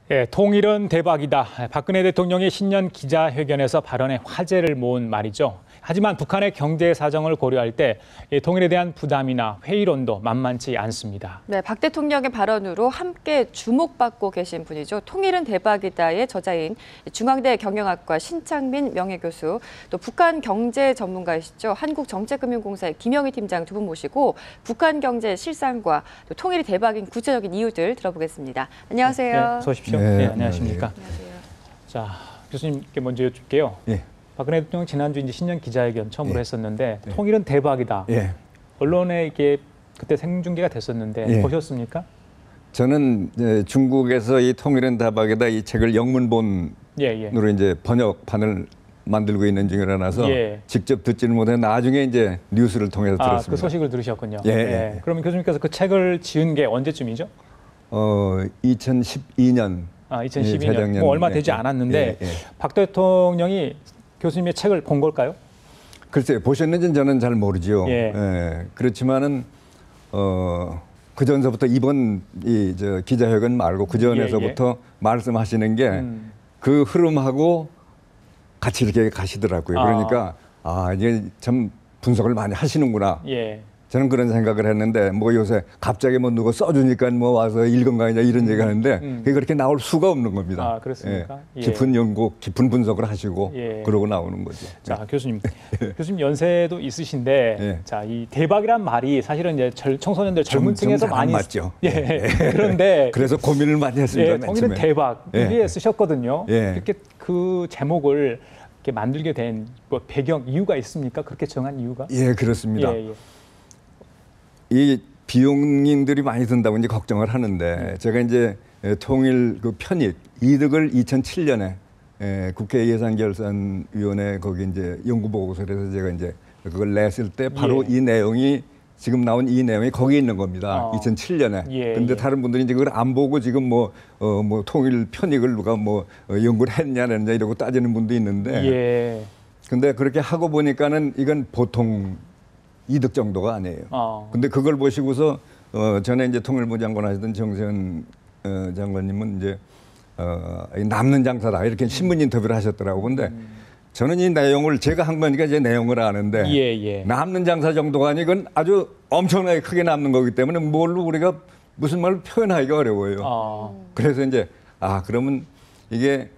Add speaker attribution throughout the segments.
Speaker 1: 예, 통일은 대박이다. 박근혜 대통령이 신년 기자회견에서 발언에 화제를 모은 말이죠. 하지만 북한의 경제 사정을 고려할 때 통일에 대한 부담이나 회의론도 만만치 않습니다.
Speaker 2: 네, 박 대통령의 발언으로 함께 주목받고 계신 분이죠. 통일은 대박이다의 저자인 중앙대 경영학과 신창민 명예교수, 또 북한 경제 전문가이시죠. 한국정책금융공사의 김영희 팀장 두 분 모시고 북한 경제 실상과 또 통일이 대박인 구체적인 이유들 들어보겠습니다. 안녕하세요.
Speaker 1: 네, 어서 오십시오.
Speaker 3: 네,
Speaker 1: 네, 안녕하십니까.
Speaker 2: 안녕하세요.
Speaker 1: 자, 교수님께 먼저 여쭐게요.
Speaker 3: 예.
Speaker 1: 박근혜 대통령 지난주 이제 신년 기자회견 처음으로
Speaker 3: 예.
Speaker 1: 했었는데
Speaker 3: 예.
Speaker 1: 통일은 대박이다.
Speaker 3: 예.
Speaker 1: 언론에 이게 그때 생중계가 됐었는데
Speaker 3: 예.
Speaker 1: 보셨습니까?
Speaker 3: 저는 중국에서 이 통일은 대박이다 이 책을 영문본으로
Speaker 1: 예.
Speaker 3: 이제 번역판을 만들고 있는 중이라서
Speaker 1: 예.
Speaker 3: 직접 듣지는 못해 나중에 이제 뉴스를 통해서 들었습니다.
Speaker 1: 그 소식을 들으셨군요.
Speaker 3: 예.
Speaker 1: 그러면 교수님께서 그 책을 지은 게 언제쯤이죠?
Speaker 3: 2012년.
Speaker 1: 2012년.
Speaker 3: 재작년.
Speaker 1: 뭐 얼마 되지 않았는데 박 대통령이 교수님의 책을 본 걸까요?
Speaker 3: 글쎄요, 보셨는지는 저는 잘 모르지요.
Speaker 1: 예.
Speaker 3: 그렇지만은 그 전서부터 이번 저 기자회견 말고 그 전에서부터 말씀하시는 게 그 흐름하고 같이 이렇게 가시더라고요. 그러니까 이게 참 분석을 많이 하시는구나.
Speaker 1: 예.
Speaker 3: 저는 그런 생각을 했는데 뭐 요새 갑자기 뭐 누가 써주니까 뭐 와서 읽은 거 아니냐 이런 얘기 하는데 그게 그렇게 나올 수가 없는 겁니다.
Speaker 1: 그렇습니까?
Speaker 3: 예. 깊은 연구, 깊은 분석을 하시고
Speaker 1: 예.
Speaker 3: 그러고 나오는 거죠.
Speaker 1: 자, 교수님. 교수님 연세도 있으신데
Speaker 3: 예.
Speaker 1: 자, 이 대박이란 말이 사실은 이제 청소년들 젊은 층에서 많이
Speaker 3: 맞죠.
Speaker 1: 그런데
Speaker 3: 그래서 고민을 많이 했습니다.
Speaker 1: 통일은 대박 이게 쓰셨거든요.
Speaker 3: 예.
Speaker 1: 이렇게 그 제목을 이렇게 만들게 된 뭐 배경 이유가 있습니까? 그렇게 정한 이유가?
Speaker 3: 예, 그렇습니다.
Speaker 1: 예.
Speaker 3: 이 비용인들이 많이 든다고 이제 걱정을 하는데 제가 이제 통일 그 편입 이득을 2007년에 국회 예산결산위원회 거기 이제 연구보고서에서 제가 이제 그걸 냈을 때 바로 이 내용이 지금 나온 이 내용이 거기 있는 겁니다. 2007년에. 그런데 다른 분들이 이제 그걸 안 보고 지금 뭐 통일 편익을 누가 뭐 연구를 했냐 안 했냐 이러고 따지는 분도 있는데. 근데 그렇게 하고 보니까는 이건 보통 이득 정도가 아니에요. 근데 그걸 보시고서 전에 이제 통일부 장관 하시던 정세현 장관님은 이제 남는 장사다 이렇게 신문 인터뷰를 하셨더라고. 근데 저는 이 내용을 제가 한 거니까 이제 내용을 아는데 남는 장사 정도가 아니 이건 아주 엄청나게 크게 남는 거기 때문에 뭘로 우리가 무슨 말로 표현하기가 어려워요. 그래서 이제 그러면 이게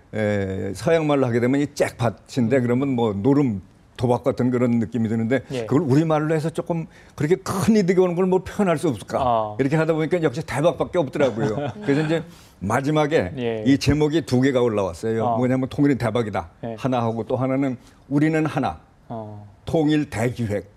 Speaker 3: 서양 말로 하게 되면 이 잭팟인데 그러면 뭐 노름 도박 같은 그런 느낌이 드는데 그걸 우리말로 해서 조금 그렇게 큰 이득이 오는 걸 뭐 표현할 수 없을까 이렇게 하다 보니까 역시 대박밖에 없더라고요. 그래서 이제 마지막에 이 제목이 두 개가 올라왔어요. 뭐냐면 통일은 대박이다 하나 하고 또 하나는 우리는 하나 통일 대기획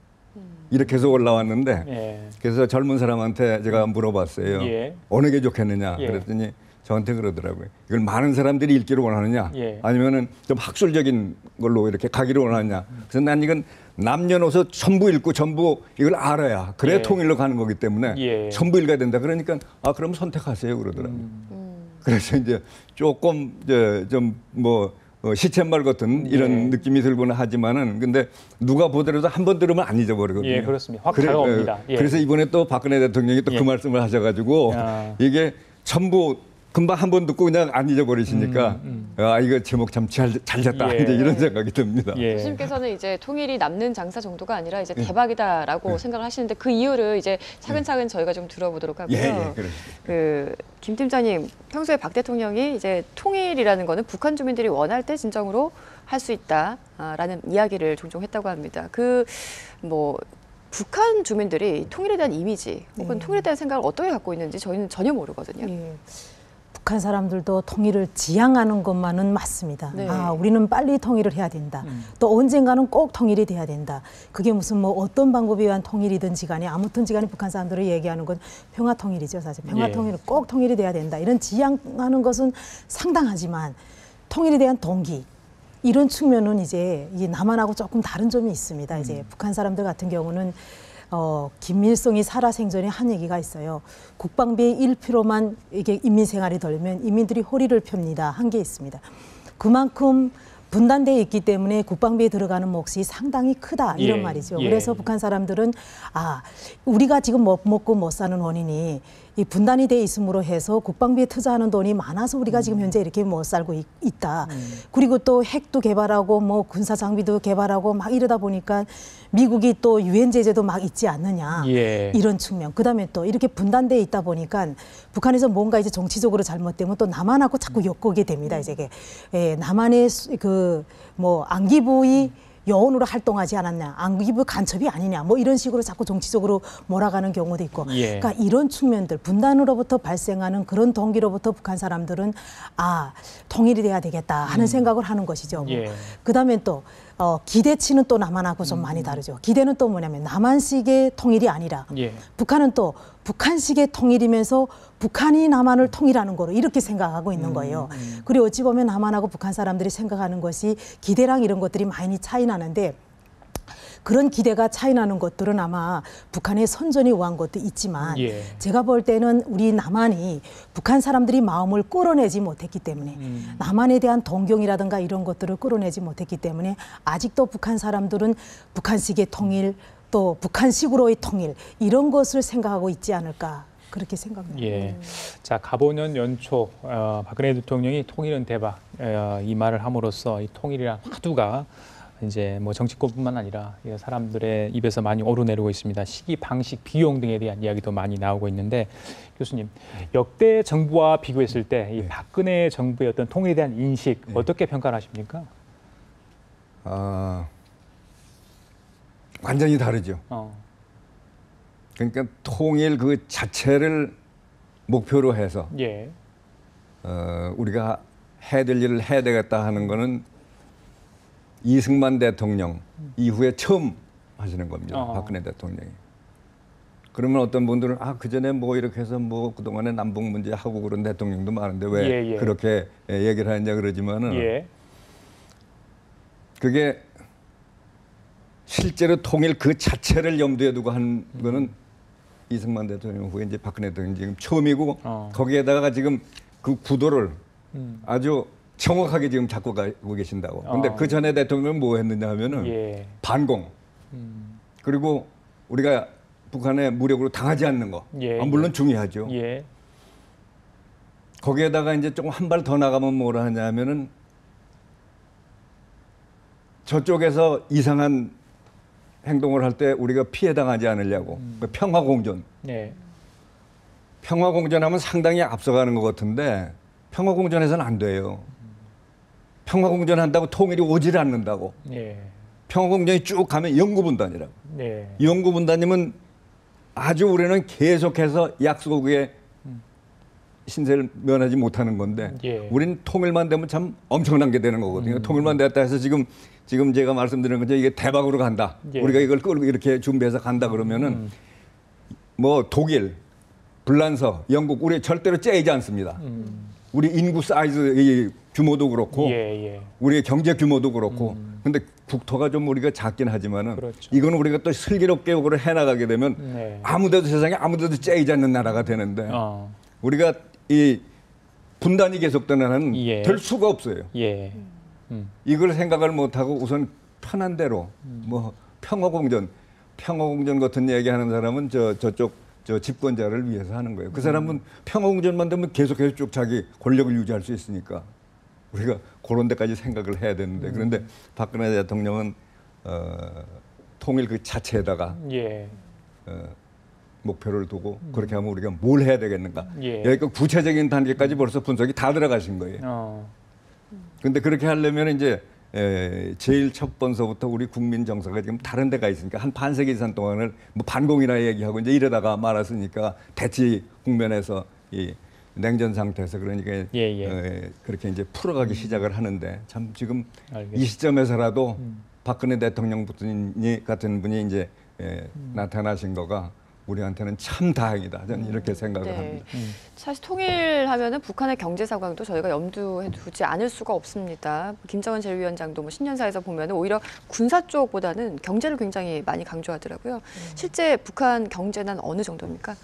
Speaker 3: 이렇게 해서 올라왔는데 그래서 젊은 사람한테 제가 물어봤어요. 어느 게 좋겠느냐 그랬더니 저한테 그러더라고요. 이걸 많은 사람들이 읽기를 원하느냐 아니면은 좀 학술적인 걸로 이렇게 가기를 원하느냐. 그래서 난 이건 남녀노소 전부 읽고 전부 이걸 알아야 그래 통일로 가는 거기 때문에 전부 읽어야 된다. 그러니까 그럼 선택하세요 그러더라고요. 그래서 이제 조금 좀 뭐 시쳇말 같은 이런 느낌이 들고는 하지만은 근데 누가 보더라도 한 번 들으면 안 잊어버리거든요.
Speaker 1: 그렇습니다. 확 다가옵니다.
Speaker 3: 그래서 이번에 또 박근혜 대통령이 또 그 말씀을 하셔가지고 이게 전부 금방 한 번 듣고 그냥 안 잊어버리시니까 이거 제목 참 잘 잤다 이제 이런 생각이 듭니다.
Speaker 2: 교수님께서는 이제 통일이 남는 장사 정도가 아니라 이제 대박이다라고 생각을 하시는데 그 이유를 이제 차근차근 저희가 좀 들어보도록 하고요. 김 팀장님, 평소에 박 대통령이 이제 통일이라는 거는 북한 주민들이 원할 때 진정으로 할 수 있다라는 이야기를 종종 했다고 합니다. 북한 주민들이 통일에 대한 이미지 혹은 통일에 대한 생각을 어떻게 갖고 있는지 저희는 전혀 모르거든요.
Speaker 4: 북한 사람들도 통일을 지향하는 것만은 맞습니다. 우리는 빨리 통일을 해야 된다. 또 언젠가는 꼭 통일이 돼야 된다. 그게 무슨 뭐 어떤 방법에 의한 통일이든지 간에 아무튼지 간에 북한 사람들이 얘기하는 건 평화 통일이죠. 사실 평화 통일은 꼭 통일이 돼야 된다. 이런 지향하는 것은 상당하지만 통일에 대한 동기 이런 측면은 이제 남한하고 조금 다른 점이 있습니다. 이제 북한 사람들 같은 경우는 김일성이 살아생전에 한 얘기가 있어요. 국방비의 1%만 이게 인민 생활이 덜면 인민들이 허리를 펴니다. 한 게 있습니다. 그만큼 분단되어 있기 때문에 국방비에 들어가는 몫이 상당히 크다 이런 말이죠. 그래서 북한 사람들은 우리가 지금 못 먹고 못 사는 원인이 이 분단이 돼 있음으로 해서 국방비에 투자하는 돈이 많아서 우리가 지금 현재 이렇게 못 살고 있다. 그리고 또 핵도 개발하고 뭐 군사 장비도 개발하고 막 이러다 보니까 미국이 또 유엔 제재도 막 있지 않느냐.
Speaker 1: 예.
Speaker 4: 이런 측면. 그다음에 또 이렇게 분단돼 있다 보니까 북한에서 뭔가 이제 정치적으로 잘못되면 또 남한하고 자꾸 엮게 됩니다. 이제 남한의 그 뭐 안기부의 여원으로 활동하지 않았냐, 안기부 간첩이 아니냐, 뭐 이런 식으로 자꾸 정치적으로 몰아가는 경우도 있고,
Speaker 1: 예.
Speaker 4: 그러니까 이런 측면들, 분단으로부터 발생하는 그런 동기로부터 북한 사람들은 통일이 돼야 되겠다 하는 생각을 하는 것이죠.
Speaker 1: 예.
Speaker 4: 그다음에 또 기대치는 또 남한하고 좀 많이 다르죠. 기대는 또 뭐냐면 남한식의 통일이 아니라
Speaker 1: 예.
Speaker 4: 북한은 또 북한식의 통일이면서 북한이 남한을 통일하는 거로 이렇게 생각하고 있는 거예요. 그리고 어찌 보면 남한하고 북한 사람들이 생각하는 것이 기대랑 이런 것들이 많이 차이 나는데 그런 기대가 차이 나는 것들은 아마 북한의 선전이 의한 것도 있지만
Speaker 1: 예.
Speaker 4: 제가 볼 때는 우리 남한이 북한 사람들이 마음을 끌어내지 못했기 때문에 남한에 대한 동경이라든가 이런 것들을 끌어내지 못했기 때문에 아직도 북한 사람들은 북한식의 통일 또 북한식으로의 통일 이런 것을 생각하고 있지 않을까 그렇게 생각합니다.
Speaker 1: 예. 자, 가보년 연초 박근혜 대통령이 통일은 대박 이 말을 함으로써 이 통일이란 화두가 이제 뭐 정치권뿐만 아니라 사람들의 입에서 많이 오르내리고 있습니다. 시기, 방식, 비용 등에 대한 이야기도 많이 나오고 있는데 교수님, 역대 정부와 비교했을 때 이 박근혜 정부의 어떤 통일에 대한 인식 어떻게 평가를 하십니까?
Speaker 3: 완전히 다르죠. 그러니까 통일 그 자체를 목표로 해서
Speaker 1: 예.
Speaker 3: 우리가 해야 될 일을 해야 되겠다 하는 거는 이승만 대통령 이후에 처음 하시는 겁니다. 박근혜 대통령이. 그러면 어떤 분들은 그전에 뭐 이렇게 해서 뭐 그동안에 남북 문제 하고 그런 대통령도 많은데 왜 그렇게 얘기를 하느냐 그러지만은 그게 실제로 통일 그 자체를 염두에 두고 한 거는 이승만 대통령 후에 이제 박근혜 대통령이 지금 처음이고 거기에다가 지금 그 구도를 아주 정확하게 지금 잡고 가고 계신다고. 근데 그 전에 대통령은 뭐 했느냐 하면은 반공. 그리고 우리가 북한의 무력으로 당하지 않는 거. 물론 중요하죠. 거기에다가 이제 조금 한 발 더 나가면 뭐라 하냐 하면은 저쪽에서 이상한 행동을 할 때 우리가 피해 당하지 않으려고. 평화공존. 평화공존하면 상당히 앞서가는 것 같은데 평화공존해서는 안 돼요. 평화공존한다고 통일이 오질 않는다고. 평화공존이 쭉 가면 영구분단이라고. 영구분단이면 아주 우리는 계속해서 약속에 신세를 면하지 못하는 건데 우리는 통일만 되면 참 엄청난 게 되는 거거든요. 통일만 됐다 해서 지금 제가 말씀드리는 건데 이게 대박으로 간다. 우리가 이걸 끌고 이렇게 준비해서 간다 그러면은 뭐 독일, 불란서, 영국 우리 절대로 째이지 않습니다. 우리 인구 사이즈 이 규모도 그렇고 우리의 경제 규모도 그렇고 근데 국토가 좀 우리가 작긴 하지만은 이거는 우리가 또 슬기롭게 이걸 해나가게 되면 아무데도 세상에 아무데도 째이지 않는 나라가 되는데 우리가 이 분단이 계속되는 한은 될 수가 없어요. 이걸 생각을 못하고 우선 편한 대로 뭐 평화공존 같은 얘기하는 사람은 저쪽 집권자를 위해서 하는 거예요. 그 사람은 평화공존만 되면 계속해서 쭉 자기 권력을 유지할 수 있으니까 우리가 그런 데까지 생각을 해야 되는데 그런데 박근혜 대통령은 통일 그 자체에다가 목표를 두고 그렇게 하면 우리가 뭘 해야 되겠는가. 여기가 구체적인 단계까지 벌써 분석이 다 들어가신 거예요. 그런데 그렇게 하려면 이제 제일 첫 번서부터 우리 국민 정서가 지금 다른 데가 있으니까 한 반세기 이상 동안을 뭐 반공이나 얘기하고 이제 이러다가 말았으니까 대치 국면에서 이 냉전 상태에서 그러니까 그렇게 이제 풀어가기 시작을 하는데 참 지금 이 시점에서라도 박근혜 대통령 같은 분이 이제 나타나신 거가 우리한테는 참 다행이다. 저는 이렇게 생각을 합니다.
Speaker 2: 사실 통일하면은 북한의 경제 상황도 저희가 염두에 두지 않을 수가 없습니다. 김정은 제1위원장도 뭐 신년사에서 보면은 오히려 군사 쪽보다는 경제를 굉장히 많이 강조하더라고요. 실제 북한 경제는 어느 정도입니까?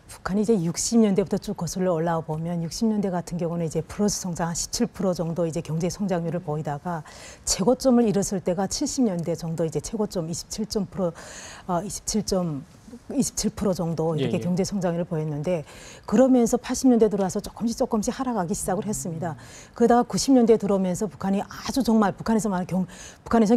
Speaker 4: 북한이 이제 60년대부터 쭉 거슬러 올라와 보면 60년대 같은 경우는 이제 플러스 성장 한 17% 정도 이제 경제 성장률을 보이다가 최고점을 이뤘을 때가 70년대 정도 이제 최고점 27.9% 27% 정도 이렇게
Speaker 1: 예, 예.
Speaker 4: 경제 성장률을 보였는데 그러면서 80년대 들어와서 조금씩 하락하기 시작을 했습니다. 그러다가 90년대 들어오면서 북한이 아주 정말 북한에서는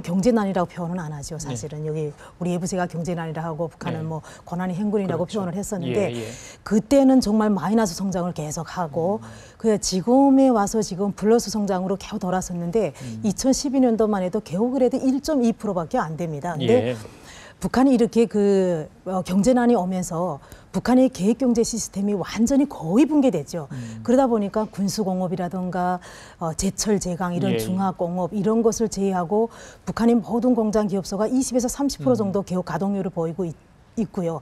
Speaker 4: 경제난이라고 표현은 안 하죠. 사실은 여기 우리 예부세가 경제난이라 하고 북한은
Speaker 1: 예.
Speaker 4: 뭐 고난의 행군이라고
Speaker 1: 그렇죠.
Speaker 4: 표현을 했었는데
Speaker 1: 예, 예.
Speaker 4: 그때는 정말 마이너스 성장을 계속하고 그 지금에 와서 지금 플러스 성장으로 겨우 돌아섰는데 2012년도만 해도 겨우 그래도 1.2%밖에 안 됩니다. 근데
Speaker 1: 예.
Speaker 4: 북한이 이렇게 경제난이 오면서 북한의 계획경제 시스템이 완전히 거의 붕괴됐죠. 그러다 보니까 군수공업이라든가 제철 제강 이런
Speaker 1: 예.
Speaker 4: 중화공업 이런 것을 제외하고 북한의 모든 공장 기업소가 20에서 30% 정도 겨우 가동률을 보이고 있고요.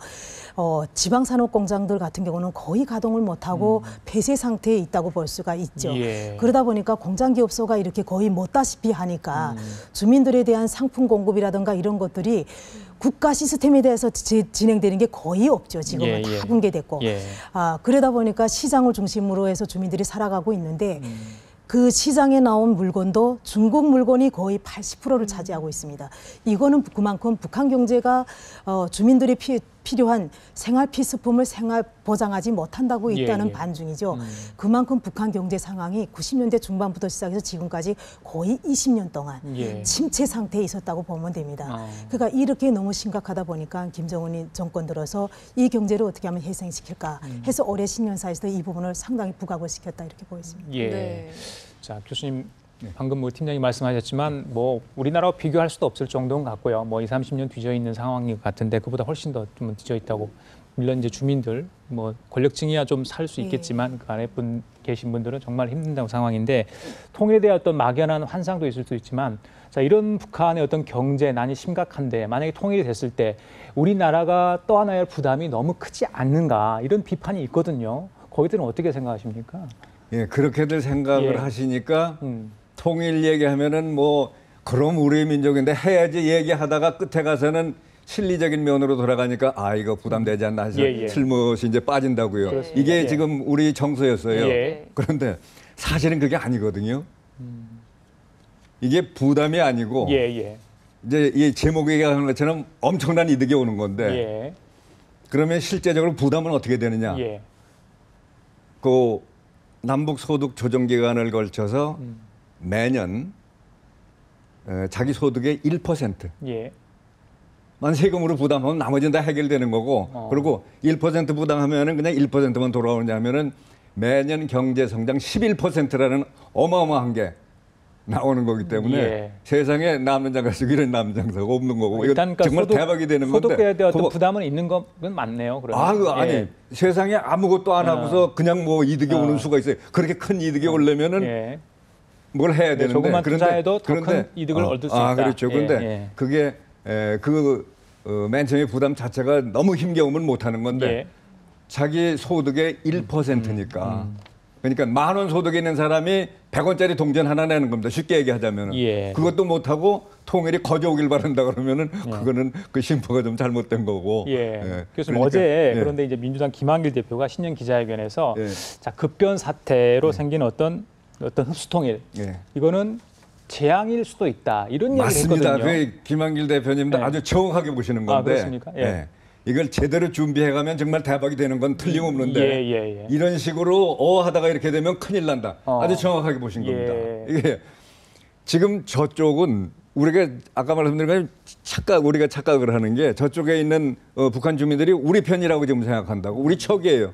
Speaker 4: 지방산업 공장들 같은 경우는 거의 가동을 못하고 폐쇄 상태에 있다고 볼 수가 있죠.
Speaker 1: 예.
Speaker 4: 그러다 보니까 공장 기업소가 이렇게 거의 못다시피 하니까 주민들에 대한 상품 공급이라든가 이런 것들이 국가 시스템에 대해서 진행되는 게 거의 없죠. 지금은
Speaker 1: 예, 예.
Speaker 4: 다 붕괴됐고.
Speaker 1: 예.
Speaker 4: 그러다 보니까 시장을 중심으로 해서 주민들이 살아가고 있는데 그 시장에 나온 물건도 중국 물건이 거의 80%를 차지하고 있습니다. 이거는 그만큼 북한 경제가 주민들이 필요한 생활 필수품을 보장하지 못한다고 있다는
Speaker 1: 예, 예.
Speaker 4: 반증이죠. 그만큼 북한 경제 상황이 90년대 중반부터 시작해서 지금까지 거의 20년 동안
Speaker 1: 예.
Speaker 4: 침체 상태에 있었다고 보면 됩니다. 그러니까 이렇게 너무 심각하다 보니까 김정은 정권 들어서 이 경제를 어떻게 하면 회생시킬까 해서 올해 신년사에서도 이 부분을 상당히 부각을 시켰다 이렇게 보였습니다.
Speaker 1: 예.
Speaker 2: 네.
Speaker 1: 자, 교수님 방금 뭐 팀장님 말씀하셨지만 뭐 우리나라와 비교할 수도 없을 정도인 것 같고요. 뭐 20, 30년 뒤져 있는 상황인 것 같은데 그보다 훨씬 더 좀 뒤져 있다고. 물론 이제 주민들 뭐 권력층이야 좀 살 수 있겠지만 그 안에 계신 분들은 정말 힘든 상황인데 통일에 대한 어떤 막연한 환상도 있을 수 있지만 자, 이런 북한의 어떤 경제난이 심각한데 만약에 통일이 됐을 때 우리나라가 떠안아야 할 부담이 너무 크지 않는가 이런 비판이 있거든요. 거기들은 어떻게 생각하십니까?
Speaker 3: 예, 그렇게들 생각을
Speaker 1: 예.
Speaker 3: 하시니까 통일 얘기하면은 뭐 그럼 우리 민족인데 해야지 얘기하다가 끝에 가서는 실리적인 면으로 돌아가니까 이거 부담되지 않나 해서
Speaker 1: 예, 예.
Speaker 3: 슬며시 이제 빠진다고요.
Speaker 2: 그렇습니다.
Speaker 3: 이게
Speaker 1: 예.
Speaker 3: 지금 우리 정서였어요.
Speaker 1: 예.
Speaker 3: 그런데 사실은 그게 아니거든요. 이게 부담이 아니고
Speaker 1: 예, 예.
Speaker 3: 이제 이 제목에 얘기하는 것처럼 엄청난 이득이 오는 건데
Speaker 1: 예.
Speaker 3: 그러면 실제적으로 부담은 어떻게 되느냐?
Speaker 1: 예.
Speaker 3: 그 남북 소득 조정 기간을 걸쳐서 매년 자기 소득의 1%만
Speaker 1: 예.
Speaker 3: 세금으로 부담하면 나머지는 다 해결되는 거고 그리고 1% 부담하면은 그냥 1%만 돌아오냐면은 매년 경제 성장 11%라는 어마어마한 게 나오는 거기 때문에
Speaker 1: 예.
Speaker 3: 세상에 남는 장사 쓰고 이런 남는 장사가 없는 거고 이거
Speaker 1: 일단 그러니까
Speaker 3: 정말 대박이 되는 건데
Speaker 1: 소득에 대한 어떤
Speaker 3: 그거-
Speaker 1: 부담은 있는 건 맞네요. 그러면.
Speaker 3: 아니
Speaker 1: 예.
Speaker 3: 세상에 아무것도 안 하고서 그냥 뭐 이득이 오는 수가 있어요. 그렇게 큰 이득이 오려면은
Speaker 1: 예.
Speaker 3: 뭘 해야
Speaker 1: 네,
Speaker 3: 되는데
Speaker 1: 조금만 투자해도 더 큰 이득을 얻을 수 있다.
Speaker 3: 그렇죠.
Speaker 1: 예,
Speaker 3: 그런데
Speaker 1: 예.
Speaker 3: 그게 맨 처음에 부담 자체가 너무 힘겨우면 못 하는 건데
Speaker 1: 예.
Speaker 3: 자기 소득의 1%니까 그러니까 10,000원 소득이 있는 사람이 100원짜리 동전 하나 내는 겁니다. 쉽게 얘기하자면
Speaker 1: 예.
Speaker 3: 그것도 못 하고 통일이 거저오길 바란다 그러면은 그거는 그 심표가 좀 잘못된 거고.
Speaker 1: 예. 교수님
Speaker 3: 그러니까,
Speaker 1: 어제
Speaker 3: 예.
Speaker 1: 그런데 이제 민주당 김한길 대표가 신년 기자회견에서
Speaker 3: 예.
Speaker 1: 자, 급변 사태로 생긴 어떤 흡수통일
Speaker 3: 예.
Speaker 1: 이거는 재앙일 수도 있다 이런 이야기를
Speaker 3: 맞습니다.
Speaker 1: 했거든요.
Speaker 3: 그 김한길 대표님도
Speaker 1: 네.
Speaker 3: 아주 정확하게 보시는 건데.
Speaker 1: 그렇습니까? 예.
Speaker 3: 이걸 제대로 준비해가면 정말 대박이 되는 건 틀림없는데
Speaker 1: 예.
Speaker 3: 이런 식으로 하다가 이렇게 되면 큰일 난다. 아주 정확하게 보신
Speaker 1: 예.
Speaker 3: 겁니다. 이게 지금 저쪽은 우리가 아까 말씀드린 우리가 착각을 하는 게 저쪽에 있는 북한 주민들이 우리 편이라고 지금 생각한다고. 우리 척이에요.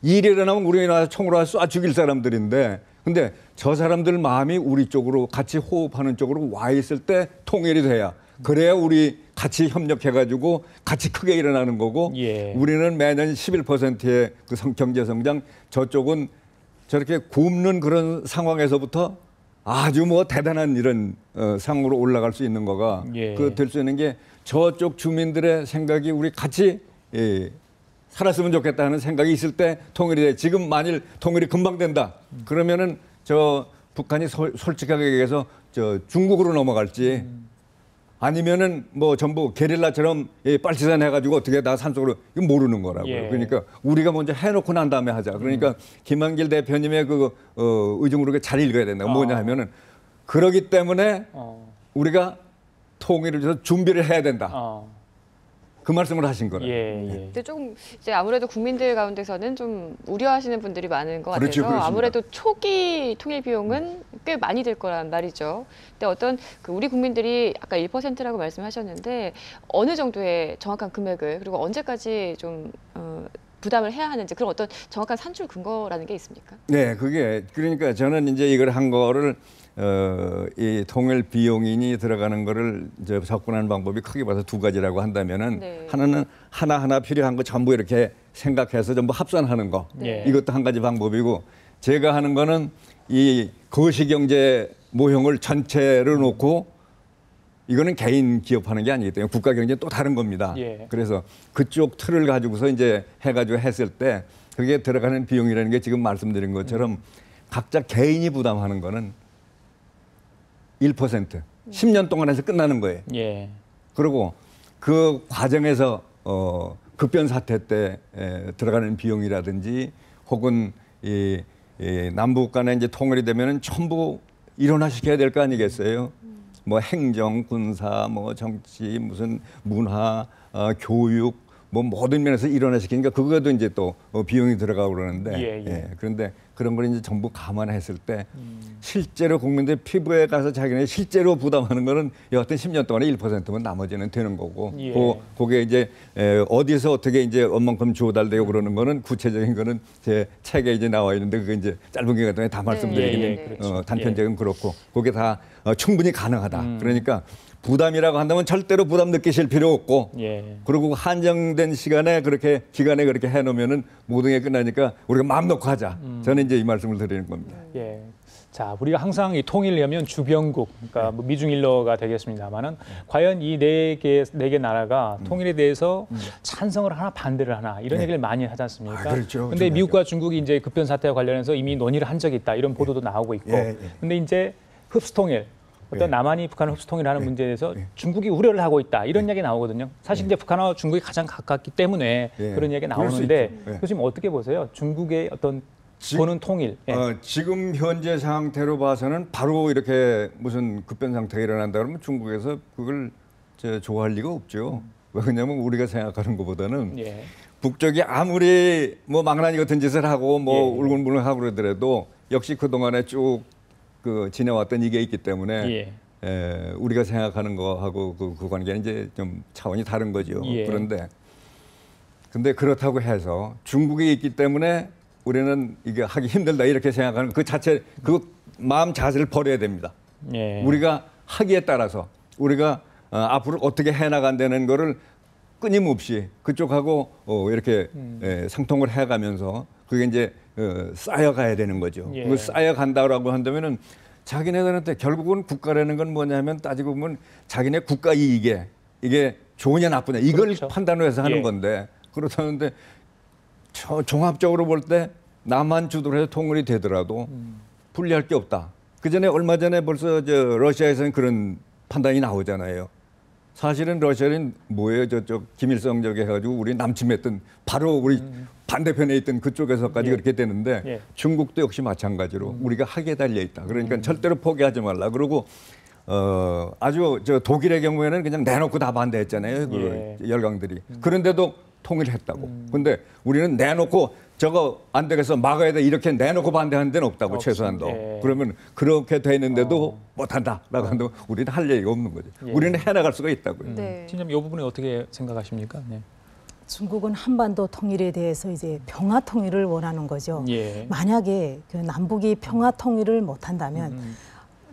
Speaker 3: 일이 일어나면 우리나라 총으로 쏴 죽일 사람들인데 근데 저 사람들 마음이 우리 쪽으로 같이 호흡하는 쪽으로 와 있을 때 통일이 돼야 그래야 우리 같이 협력해가지고 같이 크게 일어나는 거고
Speaker 1: 예.
Speaker 3: 우리는 매년 11%의 그 경제 성장 저쪽은 저렇게 굶는 그런 상황에서부터 아주 뭐 대단한 이런 상으로 올라갈 수 있는 거가
Speaker 1: 예.
Speaker 3: 그 될 수 있는 게 저쪽 주민들의 생각이 우리 같이 살았으면 좋겠다 하는 생각이 있을 때 통일이 돼. 지금 만일 통일이 금방 된다. 그러면은 저 북한이 솔직하게 얘기해서 저 중국으로 넘어갈지 아니면은 뭐 전부 게릴라처럼 빨치산 해가지고 어떻게 다 산속으로 이거 모르는 거라고요.
Speaker 1: 예.
Speaker 3: 그러니까 우리가 먼저 해놓고 난 다음에 하자. 그러니까 김한길 대표님의 그 의중으로 잘 읽어야 된다. 뭐냐 하면은 그러기 때문에 우리가 통일을 위해서 준비를 해야 된다. 그 말씀을 하신 거예요.
Speaker 1: 예.
Speaker 2: 근데 좀 이제 아무래도 국민들 가운데서는 좀 우려하시는 분들이 많은 것
Speaker 3: 그렇죠,
Speaker 2: 같아서
Speaker 3: 그렇습니다.
Speaker 2: 아무래도 초기 통일 비용은 꽤 많이 들 거란 말이죠. 근데 어떤 그 우리 국민들이 아까 1%라고 말씀하셨는데 어느 정도의 정확한 금액을 그리고 언제까지 좀 부담을 해야 하는지 그런 어떤 정확한 산출 근거라는 게 있습니까?
Speaker 3: 네, 그게 그러니까 저는 이제 이걸 한 거를 이 통일 비용인이 들어가는 거를 이제 접근하는 방법이 크게 봐서 두 가지라고 한다면은
Speaker 2: 네.
Speaker 3: 하나는 하나하나 필요한 거 전부 이렇게 생각해서 전부 합산하는 거.
Speaker 1: 네.
Speaker 3: 이것도 한 가지 방법이고 제가 하는 거는 이 거시경제 모형을 전체를 놓고 이거는 개인 기업하는 게 아니기 때문에 국가 경제는 또 다른 겁니다.
Speaker 1: 예.
Speaker 3: 그래서 그쪽 틀을 가지고서 이제 해가지고 했을 때 그게 들어가는 비용이라는 게 지금 말씀드린 것처럼 각자 개인이 부담하는 거는 1%, 10년 동안 해서 끝나는 거예요.
Speaker 1: 예.
Speaker 3: 그리고 그 과정에서 급변 사태 때 들어가는 비용이라든지 혹은 이 남북 간에 이제 통일이 되면은 전부 일원화시켜야 될 거 아니겠어요? 뭐 행정, 군사, 뭐 정치, 무슨 문화, 교육, 뭐 모든 면에서 일원화시키니까 그거도 이제 또 비용이 들어가고 그러는데
Speaker 1: 예.
Speaker 3: 그런데 그런 걸 이제 전부 감안했을 때 실제로 국민들 피부에 가서 자기네 실제로 부담하는 거는 여하튼 10년 동안에 1%면 나머지는 되는 거고
Speaker 1: 예.
Speaker 3: 그게 이제 어디서 어떻게 이제 얼만큼 조달되고 그러는 거는 구체적인 거는 제 책에 이제 나와 있는데 그게 이제 짧은 기간 동안에 다 말씀드리기는
Speaker 1: 그렇죠.
Speaker 3: 단편적인 그렇고 그게 다 충분히 가능하다. 그러니까 부담이라고 한다면 절대로 부담 느끼실 필요 없고
Speaker 1: 예.
Speaker 3: 그리고 한정된 시간에 그렇게 기간에 그렇게 해놓으면은 모든 게 끝나니까 우리가 마음 놓고 하자. 저는 이제 이 말씀을 드리는 겁니다.
Speaker 1: 예. 자, 우리가 항상 이 통일하면 주변국, 그러니까 뭐 미중일로가 되겠습니다만은 과연 이 네 개 나라가 통일에 대해서 찬성을 하나 반대를 하나 이런 얘기를 많이 하지 않습니까?
Speaker 3: 그렇죠.
Speaker 1: 근데 미국과 중국이 이제 급변 사태와 관련해서 이미 논의를 한 적이 있다 이런 보도도 나오고 있고. 근데 이제 흡수통일 어떤 남한이 북한을 흡수통일하는 문제에 대해서 중국이 우려를 하고 있다 이런 얘기 나오거든요. 사실 이제 북한과 중국이 가장 가깝기 때문에 그런 얘기
Speaker 3: 그럴 수
Speaker 1: 나오는데
Speaker 3: 있죠.
Speaker 1: 교수님 어떻게 보세요? 중국의 어떤 보는 통일.
Speaker 3: 지금 현재 상태로 봐서는 바로 이렇게 무슨 급변 상태가 일어난다 그러면 중국에서 그걸 좋아할 리가 없죠. 왜냐하면 우리가 생각하는 것보다는
Speaker 1: 예.
Speaker 3: 북쪽이 아무리 뭐 망나니 같은 짓을 하고 뭐 울근불근하고 그러더라도 역시 그 동안에 쭉 그 지내왔던 이게 있기 때문에 우리가 생각하는 거하고 그 관계는 이제 좀 차원이 다른 거죠. 그런데 근데 그렇다고 해서 중국이 있기 때문에 우리는 이게 하기 힘들다 이렇게 생각하는 그 자체 그 마음 자세를 버려야 됩니다. 우리가 하기에 따라서 우리가 앞으로 어떻게 해나간다는 거를 끊임없이 그쪽하고 이렇게 상통을 해가면서 그게 이제 쌓여가야 되는 거죠. 그걸 쌓여간다라고 한다면은 자기네들한테 결국은 국가라는 건 뭐냐면 따지고 보면 자기네 국가 이익에 이게 좋으냐 나쁘냐 이걸
Speaker 1: 그렇죠.
Speaker 3: 판단을 해서 하는 건데 그렇다는데 종합적으로 볼 때 남한 주도로 해서 통일이 되더라도 불리할 게 없다. 그 전에 얼마 전에 벌써 러시아에서는 그런 판단이 나오잖아요. 사실은 러시아는 뭐예요? 저쪽 김일성 저기 해가지고 우리 남침했던 바로 우리 반대편에 있던 그쪽에서까지 그렇게 되는데 중국도 역시 마찬가지로 우리가 하기에 달려 있다. 그러니까 절대로 포기하지 말라. 그리고 아주 독일의 경우에는 그냥 내놓고 다 반대했잖아요. 그 열강들이. 그런데도 통일했다고. 근데 우리는 내놓고 저거 안 되겠어 막아야 돼 이렇게 내놓고 반대하는 데는 없다고 최소한도. 그러면 그렇게 돼 있는데도 못한다라고 한다면 우리는 할 얘기가 없는 거죠. 우리는 해나갈 수가 있다고요.
Speaker 1: 진짜님 이 부분에 어떻게 생각하십니까? 네.
Speaker 4: 중국은 한반도 통일에 대해서 이제 평화 통일을 원하는 거죠. 만약에 그 남북이 평화 통일을 못한다면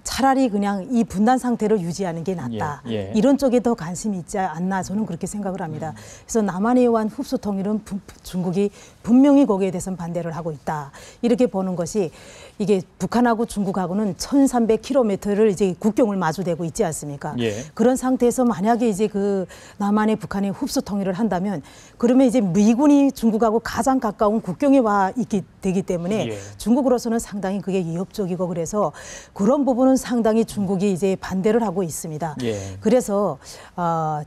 Speaker 4: 차라리 그냥 이 분단 상태를 유지하는 게 낫다. 이런 쪽에 더 관심이 있지 않나 저는 그렇게 생각을 합니다. 그래서 남한에 의한 흡수 통일은 중국이 분명히 거기에 대해서는 반대를 하고 있다. 이렇게 보는 것이 이게 북한하고 중국하고는 1,300km를 이제 국경을 마주대고 있지 않습니까? 그런 상태에서 만약에 이제 그 남한의 북한의 흡수 통일을 한다면 그러면 이제 미군이 중국하고 가장 가까운 국경에 와 있기 되기 때문에 중국으로서는 상당히 그게 위협적이고 그래서 그런 부분은 상당히 중국이 이제 반대를 하고 있습니다. 그래서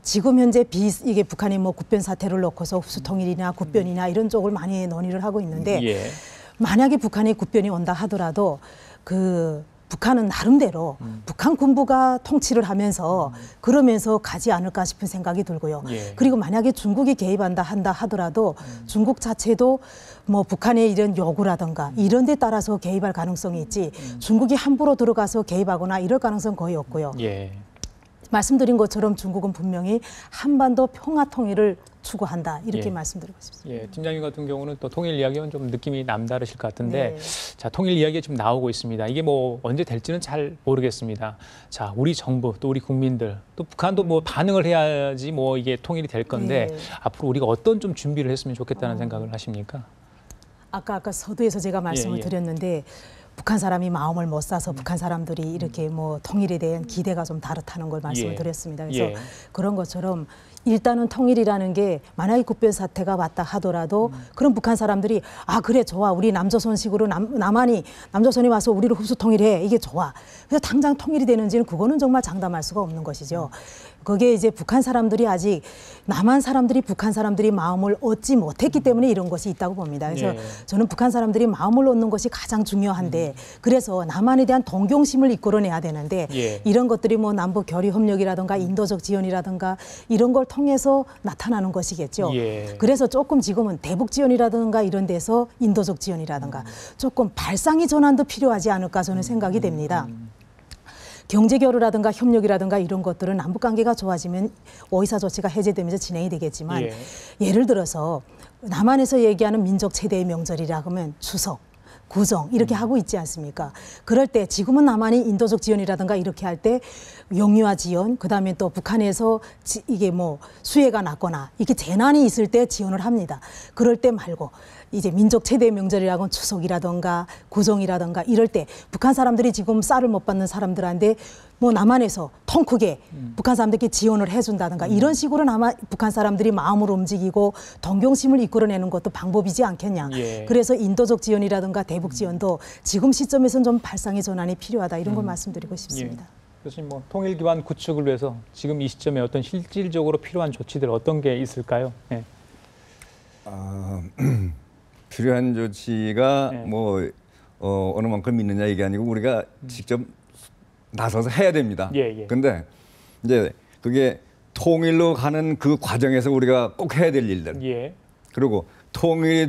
Speaker 4: 지금 현재 이게 북한이 뭐 국변 사태를 놓고서 흡수 통일이나 국변이나 이런 쪽을 많이 논의를 하고 있는데 만약에 북한의 국변이 온다 하더라도 그 북한은 나름대로 북한 군부가 통치를 하면서 그러면서 가지 않을까 싶은 생각이 들고요.
Speaker 1: 예.
Speaker 4: 그리고 만약에 중국이 개입한다 한다 하더라도 중국 자체도 뭐 북한의 이런 요구라든가 이런 데 따라서 개입할 가능성이 있지 중국이 함부로 들어가서 개입하거나 이럴 가능성 거의 없고요.
Speaker 1: 예.
Speaker 4: 말씀드린 것처럼 중국은 분명히 한반도 평화 통일을 추구한다 이렇게
Speaker 1: 예.
Speaker 4: 말씀드리고 싶습니다.
Speaker 1: 예, 팀장님 같은 경우는 또 통일 이야기는 좀 느낌이 남다르실 것 같은데,
Speaker 4: 네.
Speaker 1: 자, 통일 이야기가 좀 나오고 있습니다. 이게 뭐 언제 될지는 잘 모르겠습니다. 자, 우리 정부 또 우리 국민들 또 북한도 뭐 반응을 해야지 뭐 이게 통일이 될 건데
Speaker 4: 네.
Speaker 1: 앞으로 우리가 어떤 좀 준비를 했으면 좋겠다는 생각을 하십니까?
Speaker 4: 아까 서두에서 제가 말씀을
Speaker 1: 예.
Speaker 4: 드렸는데 북한 사람이 마음을 못 사서 북한 사람들이 이렇게 뭐 통일에 대한 기대가 좀 다르다는 걸 말씀을
Speaker 1: 예.
Speaker 4: 드렸습니다. 그래서
Speaker 1: 예.
Speaker 4: 그런 것처럼 일단은 통일이라는 게 만약에 국변 사태가 왔다 하더라도 그럼 북한 사람들이 아 그래 좋아 우리 남조선식으로 남한이 남조선이 와서 우리를 흡수 통일해 이게 좋아. 그래서 당장 통일이 되는지는 그거는 정말 장담할 수가 없는 것이죠. 그게 이제 북한 사람들이 아직 남한 사람들이 북한 사람들이 마음을 얻지 못했기 때문에 이런 것이 있다고 봅니다. 그래서
Speaker 1: 예.
Speaker 4: 저는 북한 사람들이 마음을 얻는 것이 가장 중요한데 그래서 남한에 대한 동경심을 이끌어내야 되는데
Speaker 1: 예.
Speaker 4: 이런 것들이 뭐 남북 교류 협력이라든가 인도적 지원이라든가 이런 걸 통해서 나타나는 것이겠죠.
Speaker 1: 예.
Speaker 4: 그래서 조금 지금은 대북 지원이라든가 이런 데서 인도적 지원이라든가 조금 발상의 전환도 필요하지 않을까 저는 생각이 됩니다. 경제 교류라든가 협력이라든가 이런 것들은 남북 관계가 좋아지면 오이사 조치가 해제되면서 진행이 되겠지만
Speaker 1: 예.
Speaker 4: 예를 들어서 남한에서 얘기하는 민족 최대의 명절이라 하면 추석, 구정 이렇게 하고 있지 않습니까? 그럴 때 지금은 남한이 인도적 지원이라든가 이렇게 할 때 영유아 지원, 그다음에 또 북한에서 이게 뭐 수해가 났거나 이렇게 재난이 있을 때 지원을 합니다. 그럴 때 말고 이제 민족 최대 명절이라고는 추석이라든가 구정이라든가 이럴 때 북한 사람들이 지금 쌀을 못 받는 사람들한테 뭐 남한에서 통 크게 북한 사람들께 지원을 해준다든가 이런 식으로 북한 사람들이 마음을 움직이고 동경심을 이끌어내는 것도 방법이지 않겠냐.
Speaker 1: 예.
Speaker 4: 그래서 인도적 지원이라든가 대북 지원도 지금 시점에서는 좀 발상의 전환이 필요하다 이런 걸 말씀드리고 싶습니다.
Speaker 1: 교수님, 뭐 통일 기반 구축을 위해서 지금 이 시점에 어떤 실질적으로 필요한 조치들 어떤 게 있을까요? 예.
Speaker 3: 필요한 조치가
Speaker 1: 네.
Speaker 3: 뭐 어느 만큼 있느냐 이게 아니고 우리가 직접 나서서 해야 됩니다.
Speaker 1: 예, 예.
Speaker 3: 근데 이제 그게 통일로 가는 그 과정에서 우리가 꼭 해야 될 일들.
Speaker 1: 예.
Speaker 3: 그리고 통일이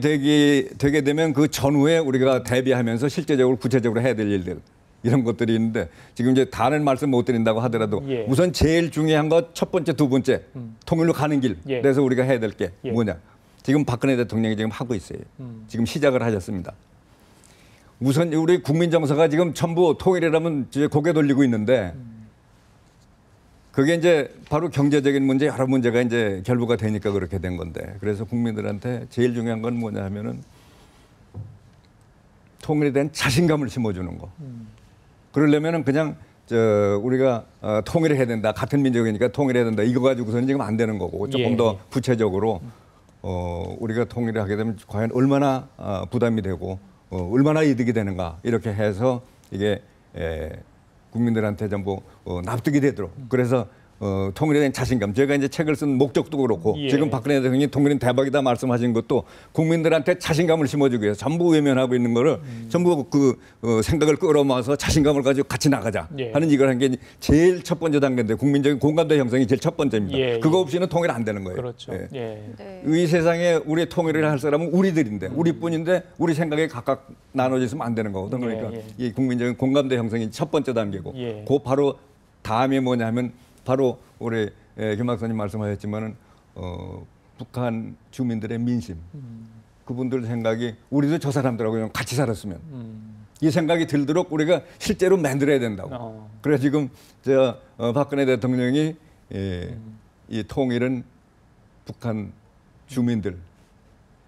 Speaker 3: 되게 되면 그 전후에 우리가 대비하면서 실제적으로 구체적으로 해야 될 일들. 이런 것들이 있는데 지금 이제 다른 말씀 못 드린다고 하더라도
Speaker 1: 예.
Speaker 3: 우선 제일 중요한 것 첫 번째, 두 번째 통일로 가는 길.
Speaker 1: 예.
Speaker 3: 그래서 우리가 해야 될 게
Speaker 1: 예.
Speaker 3: 뭐냐. 지금 박근혜 대통령이 지금 하고 있어요. 지금 시작을 하셨습니다. 우선 우리 국민 정서가 지금 전부 통일이라면 이제 고개 돌리고 있는데 그게 이제 바로 경제적인 문제 여러 문제가 이제 결부가 되니까 그렇게 된 건데 그래서 국민들한테 제일 중요한 건 뭐냐 하면은 통일에 대한 자신감을 심어주는 거. 그러려면은 그냥 우리가 통일을 해야 된다. 같은 민족이니까 통일해야 된다. 이거 가지고서는 지금 안 되는 거고 조금
Speaker 1: 예.
Speaker 3: 더 구체적으로 우리가 통일을 하게 되면 과연 얼마나 부담이 되고 얼마나 이득이 되는가 이렇게 해서 이게 국민들한테 전부 납득이 되도록 그래서 통일에 대한 자신감 제가 이제 책을 쓴 목적도 그렇고
Speaker 1: 예.
Speaker 3: 지금 박근혜 대통령이 통일은 대박이다 말씀하신 것도 국민들한테 자신감을 심어주기 위해서 전부 외면하고 있는 거를 전부 그 생각을 끌어모아서 자신감을 가지고 같이 나가자
Speaker 1: 예.
Speaker 3: 하는 이걸 한 게 제일 첫 번째 단계인데 국민적인 공감대 형성이 제일 첫 번째입니다.
Speaker 1: 예.
Speaker 3: 그거 없이는 통일 안 되는 거예요.
Speaker 1: 그렇죠.
Speaker 3: 예.
Speaker 1: 예.
Speaker 2: 네.
Speaker 3: 이 세상에 우리 통일을 할 사람은 우리들인데 우리뿐인데 우리 생각이 각각 나눠져 있으면 안 되는 거거든. 그러니까
Speaker 1: 예.
Speaker 3: 이 국민적인 공감대 형성이 첫 번째 단계고
Speaker 1: 예.
Speaker 3: 그 바로 다음에 뭐냐면 바로 우리 김 박사님 말씀하셨지만은 북한 주민들의 민심 그분들 생각이 우리도 저 사람들하고 같이 살았으면 이 생각이 들도록 우리가 실제로 만들어야 된다고. 그래 지금 박근혜 대통령이 이 통일은 북한 주민들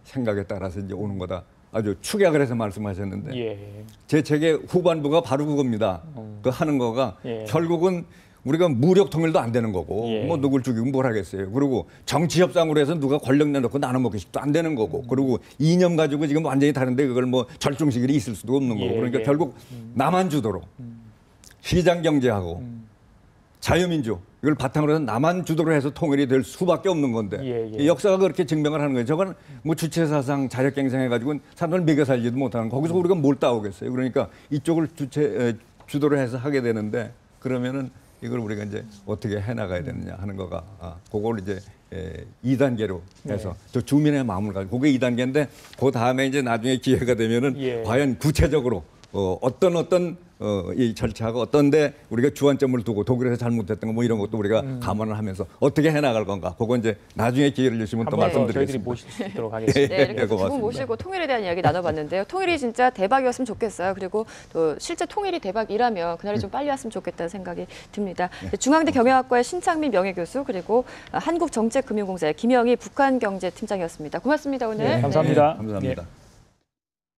Speaker 3: 생각에 따라서 이제 오는 거다. 아주 축약을 해서 말씀하셨는데
Speaker 1: 예.
Speaker 3: 제 책의 후반부가 바로 그겁니다. 그 하는 거가
Speaker 1: 예.
Speaker 3: 결국은 우리가 무력 통일도 안 되는 거고
Speaker 1: 예.
Speaker 3: 뭐 누굴 죽이고 뭘 하겠어요. 그리고 정치 협상으로 해서 누가 권력 내놓고 나눠 먹기 싶도 안 되는 거고 그리고 이념 가지고 지금 완전히 다른데 그걸 뭐 절충식이 있을 수도 없는 거고
Speaker 1: 예.
Speaker 3: 그러니까
Speaker 1: 예.
Speaker 3: 결국 나만 주도록 시장 경제하고 자유민주 이걸 바탕으로 해서 나만 주도로 해서 통일이 될 수밖에 없는 건데
Speaker 1: 예, 예.
Speaker 3: 이 역사가 그렇게 증명을 하는 거예요. 저건 뭐 주체사상 자력갱생해가지고 사람을 먹여 살지도 못하는 거기서 우리가 뭘 따오겠어요. 그러니까 이쪽을 주도를 해서 하게 되는데 그러면은 이걸 우리가 이제 어떻게 해나가야 되느냐 하는 거가 그걸 이제 2단계로 해서 저 주민의 마음을 가지고 그게 2단계인데 그 다음에 이제 나중에 기회가 되면은 과연 구체적으로 어떤 이 절차가 어떤데 우리가 주안점을 두고 독일에서 잘못했던 거 뭐 이런 것도 우리가 감안을 하면서 어떻게 해나갈 건가 그거 이제 나중에 기회를 주시면 또 말씀드리겠습니다.
Speaker 1: 저희들이 모실 수 있도록 하겠습니다.
Speaker 2: 네, 이렇게 두 분 모시고 통일에 대한 이야기 나눠봤는데요. 통일이 진짜 대박이었으면 좋겠어요. 그리고 또 실제 통일이 대박이라면 그날이 좀 빨리 왔으면 좋겠다는 생각이 듭니다. 중앙대 경영학과의 신창민 명예교수 그리고 한국정책금융공사의 김영희 북한경제팀장이었습니다. 고맙습니다 오늘.
Speaker 1: 감사합니다.
Speaker 3: 감사합니다.